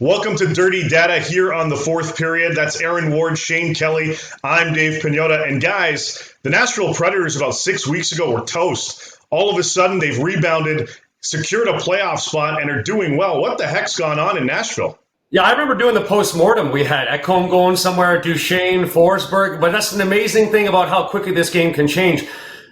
Welcome to Dirty Data here on the fourth period. That's Aaron Ward, Shane Kelly. I'm Dave Pagnotta. And guys, the Nashville Predators about 6 weeks ago were toast. All of a sudden, they've rebounded, secured a playoff spot, and are doing well. What the heck's gone on in Nashville? Yeah, I remember doing the post-mortem. We had Ekholm going somewhere, Duchesne, Forsberg, but that's an amazing thing about how quickly this game can change.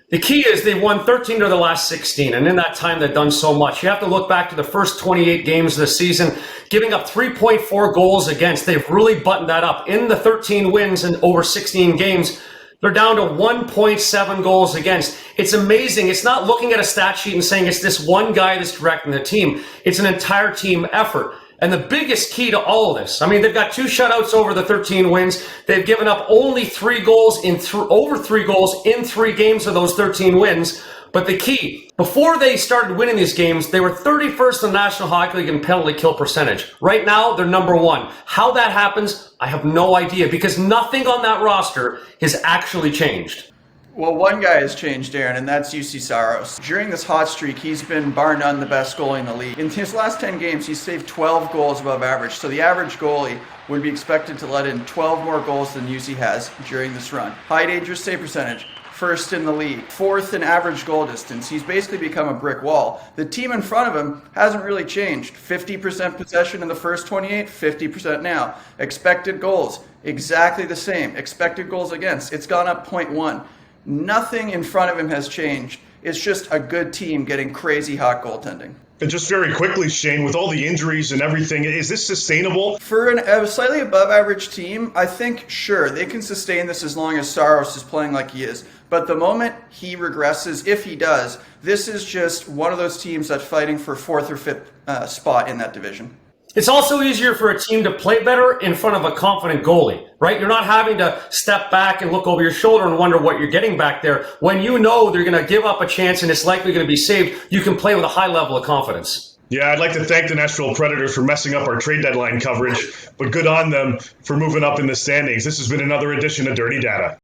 The key is they've won 13 of the last 16, and in that time they've done so much. You have to look back to the first 28 games of the season, giving up 3.4 goals against. They've really buttoned that up. In the 13 wins in over 16 games, they're down to 1.7 goals against. It's amazing. It's not looking at a stat sheet and saying it's this one guy that's directing the team. It's an entire team effort. And the biggest key to all of this, I mean, they've got 2 shutouts over the 13 wins. They've given up only 3 goals over 3 goals in 3 games of those 13 wins. But the key, before they started winning these games, they were 31st in the National Hockey League in penalty kill percentage. Right now, they're number 1. How that happens, I have no idea, because nothing on that roster has actually changed. Well, one guy has changed, Aaron, and that's Juuse Saros. During this hot streak, he's been bar none the best goalie in the league. In his last 10 games, he's saved 12 goals above average. So the average goalie would be expected to let in 12 more goals than Juuse has during this run. High dangerous save percentage, first in the league, 4th in average goal distance. He's basically become a brick wall. The team in front of him hasn't really changed. 50% possession in the first 28, 50% now. Expected goals, exactly the same. Expected goals against, it's gone up 0.1. Nothing in front of him has changed. It's just a good team getting crazy hot goaltending. And just very quickly, Shane, with all the injuries and everything, is this sustainable? For a slightly above average team, I think, sure, they can sustain this as long as Saros is playing like he is. But the moment he regresses, if he does, this is just one of those teams that's fighting for 4th or 5th spot in that division. It's also easier for a team to play better in front of a confident goalie, right? You're not having to step back and look over your shoulder and wonder what you're getting back there. When you know they're going to give up a chance and it's likely going to be saved, you can play with a high level of confidence. Yeah, I'd like to thank the Nashville Predators for messing up our trade deadline coverage, but good on them for moving up in the standings. This has been another edition of Dirty Data.